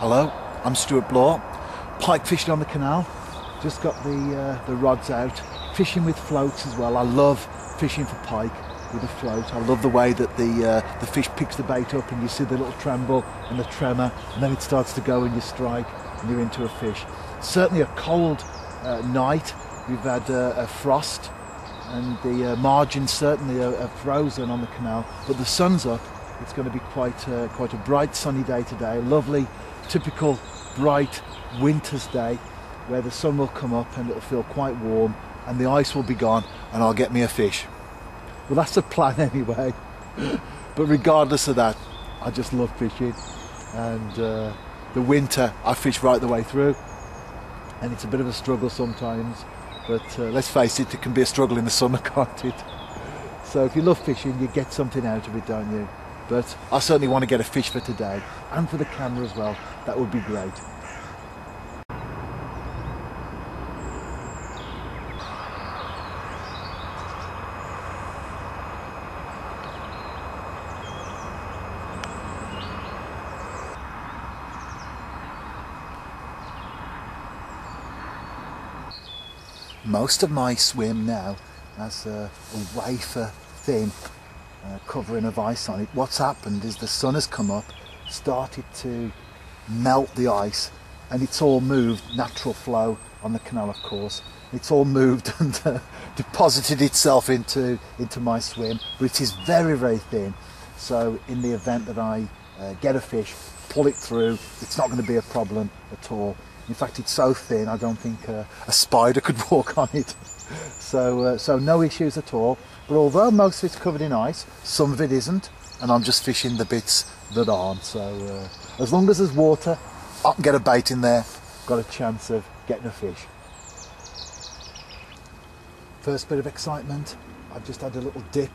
Hello, I'm Stuart Bloor, pike fishing on the canal. Just got the rods out, fishing with floats as well. I love fishing for pike with a float. I love the way that the fish picks the bait up and you see the little tremble and the tremor, and then it starts to go and you strike and you're into a fish. Certainly a cold night. We've had a frost and the margins certainly are frozen on the canal, but the sun's up. It's going to be quite a bright sunny day today. Lovely, typical bright winter's day where the sun will come up and it'll feel quite warm and the ice will be gone and I'll get me a fish. Well, that's the plan anyway. But regardless of that, I just love fishing, and the winter I fish right the way through, and it's a bit of a struggle sometimes, but let's face it, it can be a struggle in the summer, can't it? So if you love fishing, you get something out of it, don't you? But I certainly want to get a fish for today, and for the camera as well. That would be great. Most of my swim now has a wafer thin covering of ice on it. What's happened is the sun has come up, started to melt the ice, and it's all moved, natural flow on the canal of course, it's all moved and deposited itself into my swim, but it is very, very thin. So in the event that I get a fish, pull it through, it's not going to be a problem at all. In fact, it's so thin I don't think a spider could walk on it. So no issues at all. But although most of it's covered in ice, some of it isn't, and I'm just fishing the bits that aren't. So as long as there's water, I can get a bait in there, got a chance of getting a fish. First bit of excitement, I've just had a little dip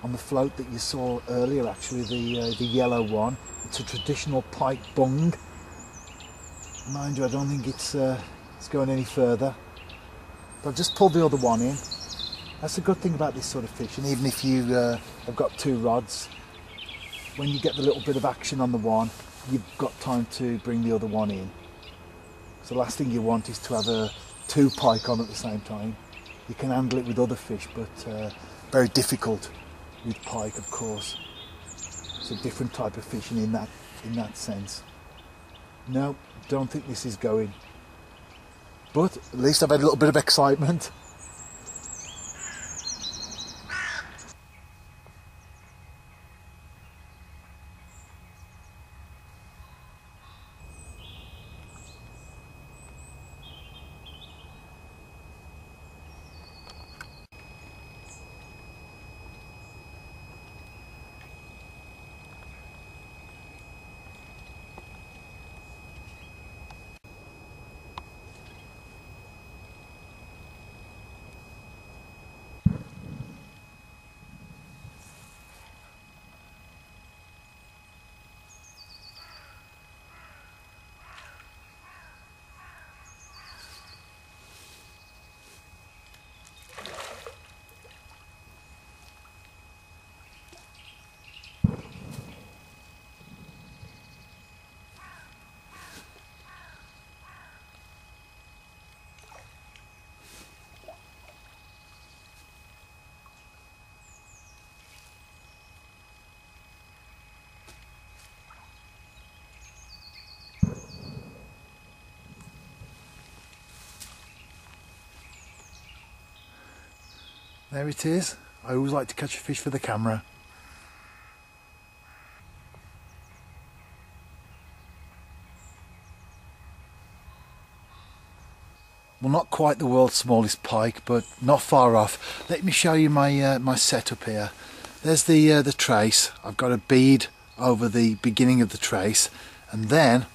on the float that you saw earlier, actually, the yellow one. It's a traditional pike bung. Mind you, I don't think it's going any further. But I've just pulled the other one in. That's the good thing about this sort of fishing. Even if you have got two rods, when you get the little bit of action on the one, you've got time to bring the other one in. So the last thing you want is to have two pike on at the same time. You can handle it with other fish, but very difficult with pike, of course. It's a different type of fishing in that sense. No, don't think this is going. But at least I've had a little bit of excitement. There it is. I always like to catch a fish for the camera. Well, not quite the world's smallest pike, but not far off. Let me show you my my setup here. There's the trace. I've got a bead over the beginning of the trace, and then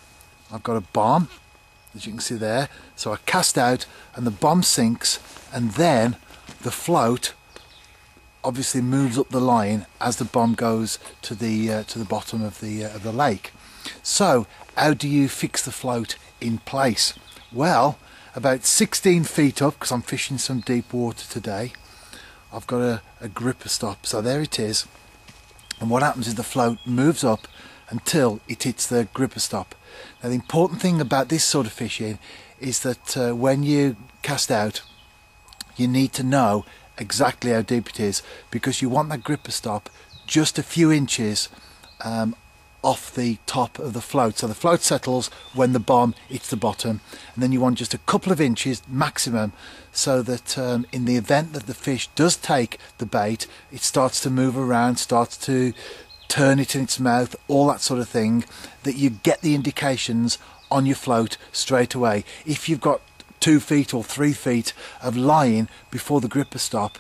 I've got a bomb, as you can see there. So I cast out, and the bomb sinks, and then the float obviously moves up the line as the bomb goes to the bottom of the lake. So how do you fix the float in place? Well, about 16 feet up, because I'm fishing some deep water today, I've got a gripper stop. So there it is, and what happens is the float moves up until it hits the gripper stop. Now the important thing about this sort of fishing is that when you cast out, you need to know exactly how deep it is, because you want that gripper stop just a few inches off the top of the float. So the float settles when the bomb hits the bottom, and then you want just a couple of inches maximum, so that in the event that the fish does take the bait, it starts to move around, starts to turn it in its mouth, all that sort of thing, that you get the indications on your float straight away. If you've got 2 feet or 3 feet of line before the gripper stop,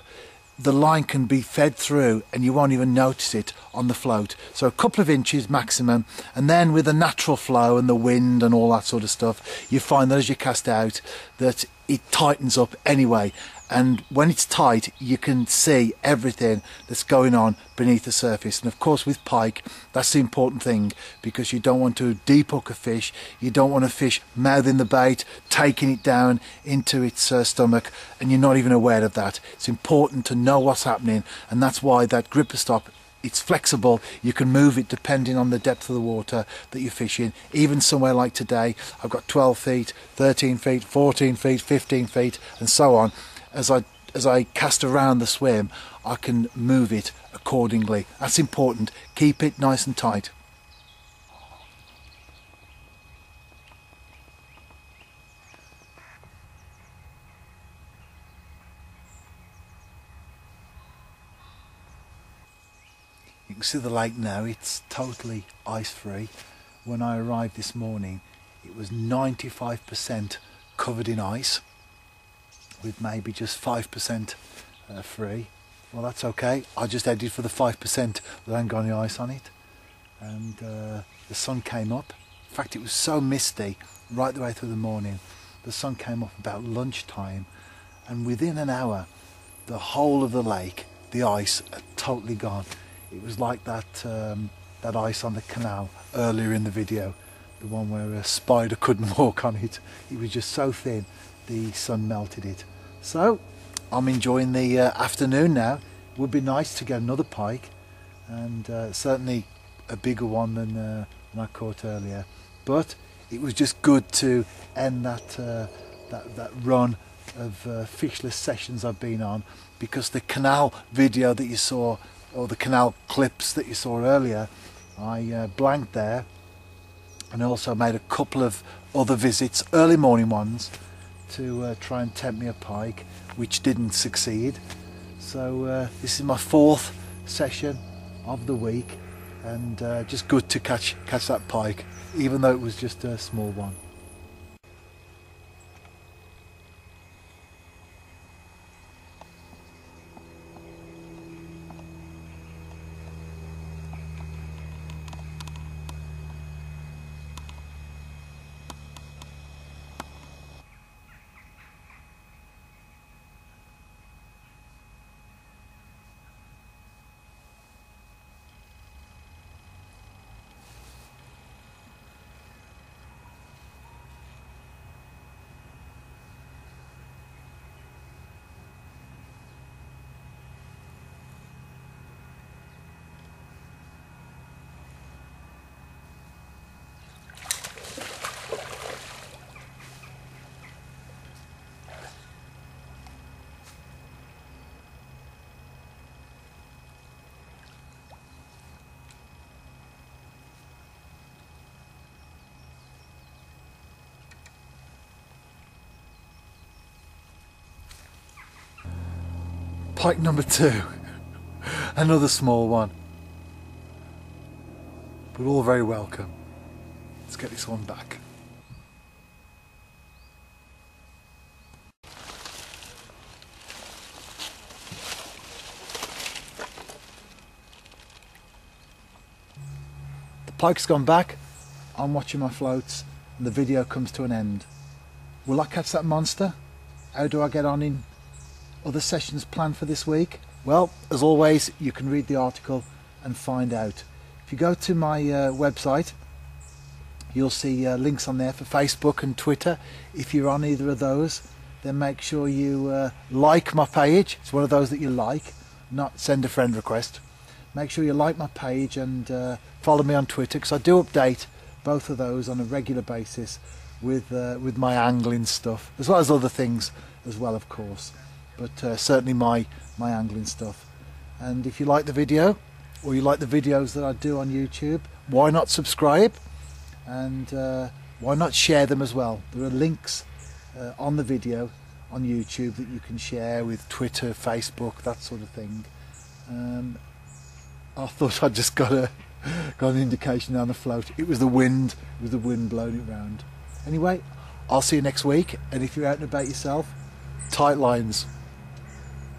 the line can be fed through and you won't even notice it on the float. So a couple of inches maximum, and then with the natural flow and the wind and all that sort of stuff, you find that as you cast out that it tightens up anyway, and when it's tight you can see everything that's going on beneath the surface. And of course with pike, that's the important thing, because you don't want to deep hook a fish, you don't want a fish mouthing the bait, taking it down into its stomach, and you're not even aware of that. It's important to know what's happening, and that's why that gripper stop, it's flexible. You can move it depending on the depth of the water that you're fishing. Even somewhere like today, I've got 12 feet, 13 feet, 14 feet, 15 feet, and so on. As I cast around the swim, I can move it accordingly. That's important. Keep it nice and tight. You can see the lake now, it's totally ice free. When I arrived this morning, it was 95% covered in ice, with maybe just 5% free. Well, that's okay. I just headed for the 5% that ain't got any ice on it. And the sun came up. In fact, it was so misty right the way through the morning. The sun came up about lunchtime, and within an hour, the whole of the lake, the ice had totally gone. It was like that that ice on the canal earlier in the video, the one where a spider couldn't walk on it. It was just so thin, the sun melted it. So I'm enjoying the afternoon now. It would be nice to get another pike, and certainly a bigger one than I caught earlier. But it was just good to end that run of fishless sessions I've been on, because the canal video that you saw, or the canal clips that you saw earlier, I blanked there, and also made a couple of other visits, early morning ones, to try and tempt me a pike, which didn't succeed. So this is my 4th session of the week, and just good to catch that pike, even though it was just a small one. Pike number 2, another small one, but all very welcome. Let's get this one back. The pike's gone back, I'm watching my floats, and the video comes to an end. Will I catch that monster? How do I get on in other sessions planned for this week? Well, as always, you can read the article and find out. If you go to my website, you'll see links on there for Facebook and Twitter. If you're on either of those, then make sure you like my page. It's one of those that you like, not send a friend request. Make sure you like my page and follow me on Twitter, because I do update both of those on a regular basis with my angling stuff, as well as other things as well, of course, but certainly my angling stuff. And if you like the video, or you like the videos that I do on YouTube, why not subscribe, and why not share them as well? There are links on the video on YouTube that you can share with Twitter, Facebook, that sort of thing. I thought I'd just got an indication down the float. It was the wind. It was the wind blowing it round. Anyway, I'll see you next week, and if you're out and about yourself, tight lines.